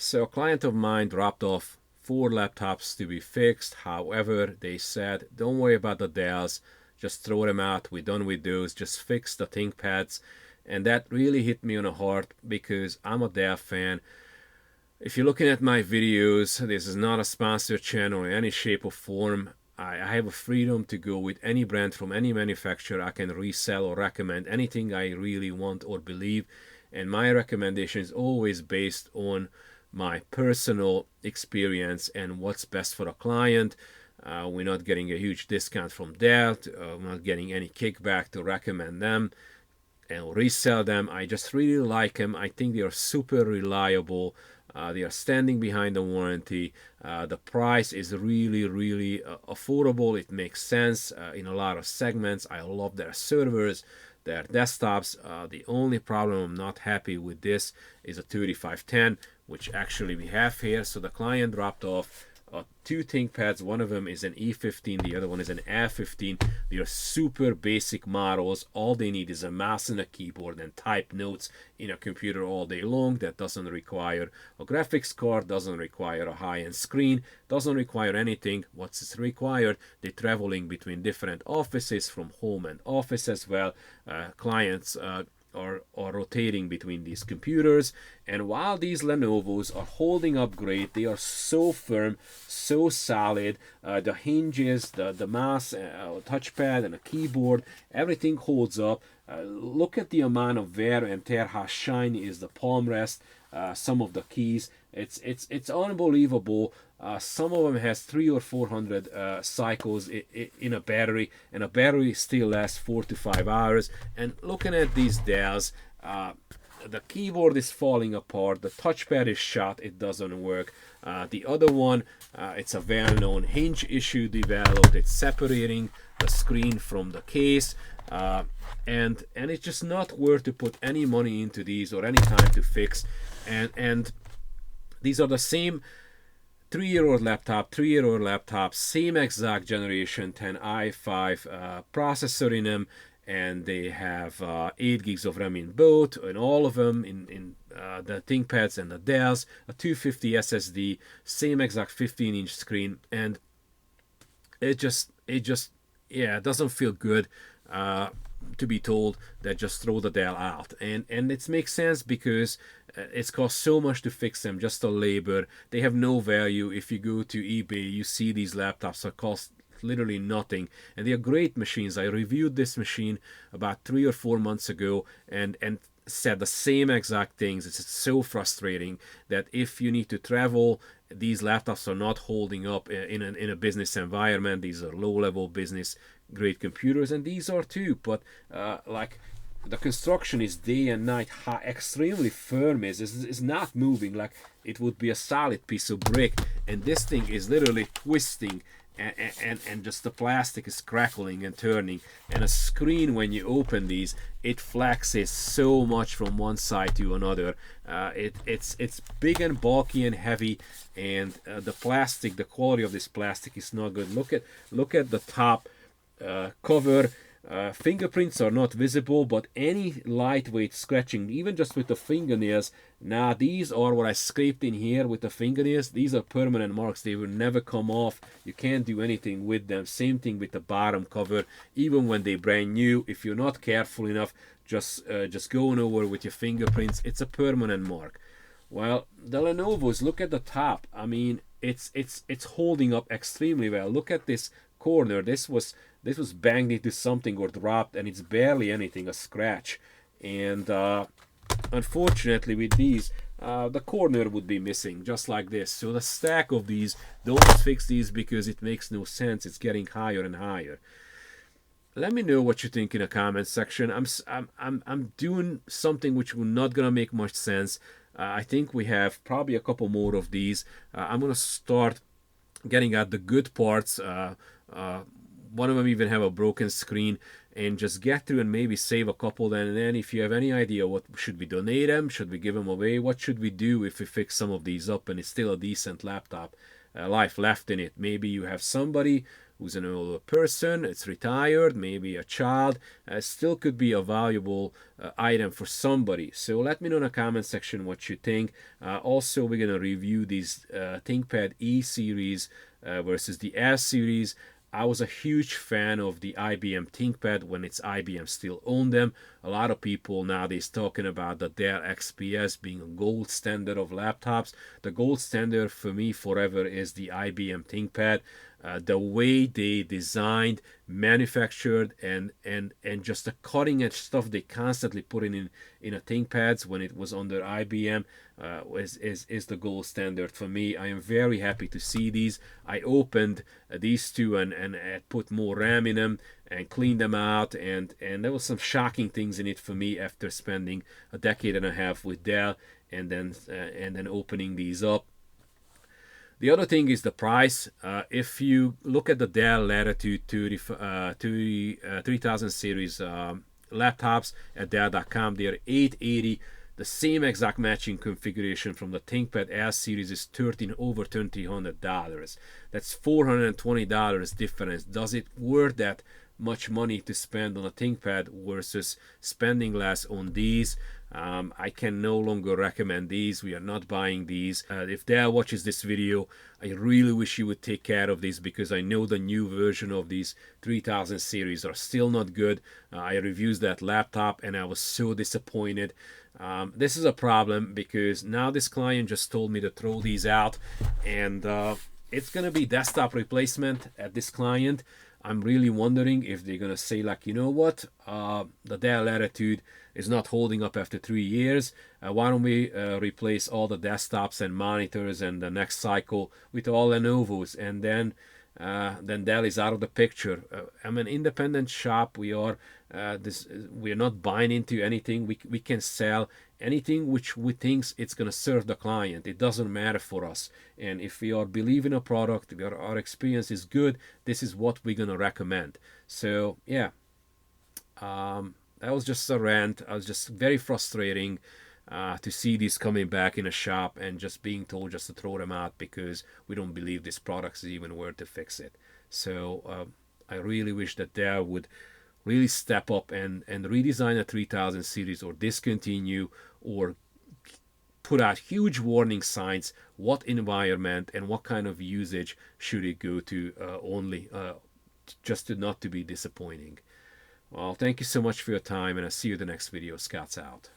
So a client of mine dropped off 4 laptops to be fixed. However, they said, don't worry about the Dells, just throw them out. We're done with those. Just fix the ThinkPads. And that really hit me on the heart because I'm a Dell fan. If you're looking at my videos, this is not a sponsored channel in any shape or form. I have a freedom to go with any brand from any manufacturer. I can resell or recommend anything I really want or believe. And my recommendation is always based on my personal experience and what's best for a client. We're not getting a huge discount from Dell. We're not getting any kickback to recommend them and resell them. I just really like them. I think they are super reliable. They are standing behind the warranty. The price is really, really affordable. It makes sense in a lot of segments. I love their servers, their desktops. The only problem I'm not happy with this is a 3510, which actually we have here. So the client dropped off 2 ThinkPads. One of them is an E15, the other one is an A15. They are super basic models. All they need is a mouse and a keyboard and type notes in a computer all day long. That doesn't require a graphics card, doesn't require a high-end screen, doesn't require anything. What's required? They're traveling between different offices, from home and office as well. Clients are rotating between these computers, and while these Lenovos are holding up great, they are so firm, so solid. The hinges, the mouse, touchpad, and a keyboard, everything holds up. Look at the amount of wear and tear, how shiny is the palm rest, some of the keys. It's unbelievable. Some of them has 300 or 400 cycles in a battery, and a battery still lasts 4 to 5 hours. And looking at these Dells, the keyboard is falling apart, the touchpad is shot, it doesn't work. The other one, it's a well-known hinge issue developed. It's separating the screen from the case, and it's just not worth to put any money into these or any time to fix. And these are the same 3-year-old laptop, same exact generation 10 i5 processor in them, and they have 8 gigs of RAM in both, and all of them in the ThinkPads and the Dells, a 250 SSD, same exact 15-inch screen, and it just yeah, it doesn't feel good to be told that just throw the Dell out. And it makes sense because it's cost so much to fix them, just the labor. They have no value. If you go to eBay, you see these laptops that cost literally nothing, and they are great machines. I reviewed this machine about 3 or 4 months ago and said the same exact things. It's so frustrating that if you need to travel, these laptops are not holding up in a business environment. These are low-level business grade computers, and these are too, but like the construction is day and night. How extremely firm is not moving like it would be a solid piece of brick, and this thing is literally twisting, and just the plastic is crackling and turning. And a screen, when you open these, it flexes so much from one side to another. It's big and bulky and heavy, and the plastic, the quality of this plastic is not good. Look at the top cover. Fingerprints are not visible, but any lightweight scratching, even just with the fingernails, now these are what I scraped in here with the fingernails. These are permanent marks. They will never come off. You can't do anything with them. Same thing with the bottom cover. Even when they're brand new, if you're not careful enough, just going over with your fingerprints, it's a permanent mark. Well, the Lenovos, look at the top. I mean, it's holding up extremely well. Look at this corner. This was banged into something or dropped, and it's barely anything, a scratch. And unfortunately with these, the corner would be missing, just like this. So the stack of these, don't fix these because it makes no sense. It's getting higher and higher. Let me know what you think in the comments section. I'm doing something which will not gonna make much sense. I think we have probably a couple more of these. I'm gonna start getting at the good parts. One of them even have a broken screen, and just get through and maybe save a couple. And then if you have any idea, what should we donate them, should we give them away, what should we do if we fix some of these up and it's still a decent laptop, life left in it. Maybe you have somebody who's an older person, it's retired, maybe a child, still could be a valuable item for somebody. So let me know in the comment section what you think. Also, we're going to review these ThinkPad E series versus the S series. I was a huge fan of the IBM ThinkPad when it's IBM still owned them. A lot of people nowadays talking about the Dell XPS being a gold standard of laptops. The gold standard for me forever is the IBM ThinkPad. The way they designed, manufactured, and just the cutting edge stuff they constantly put in a ThinkPads when it was under IBM is the gold standard for me. I am very happy to see these. I opened these two and put more RAM in them and cleaned them out, and there was some shocking things in it for me after spending a decade and a half with Dell and then opening these up. The other thing is the price. If you look at the Dell Latitude 3000 series laptops at Dell.com, they're $880. The same exact matching configuration from the ThinkPad S series is over $1,300. That's $420 difference. Does it worth that much money to spend on a ThinkPad versus spending less on these? I can no longer recommend these. We are not buying these. If Dell watches this video, I really wish you would take care of these, because I know the new version of these 3000 series are still not good. I reviewed that laptop and I was so disappointed. This is a problem because now this client just told me to throw these out, and it's going to be desktop replacement at this client. I'm really wondering if they're going to say, like, you know what, the Dell Latitude is not holding up after 3 years. Why don't we replace all the desktops and monitors and the next cycle with all Lenovos, and then Dell is out of the picture. I'm an independent shop. We are not buying into anything. We can sell anything which we think it's going to serve the client. It doesn't matter for us. And if we are believing a product, if our experience is good, this is what we're going to recommend. So yeah, that was just a rant. I was just very frustrating to see these coming back in a shop and just being told just to throw them out because we don't believe this product is even worth to fix it. So I really wish that Dell would really step up and redesign a 3000 series, or discontinue, or put out huge warning signs what environment and what kind of usage should it go to only, just to not to be disappointing. Well, thank you so much for your time, and I'll see you in the next video. Scott's out.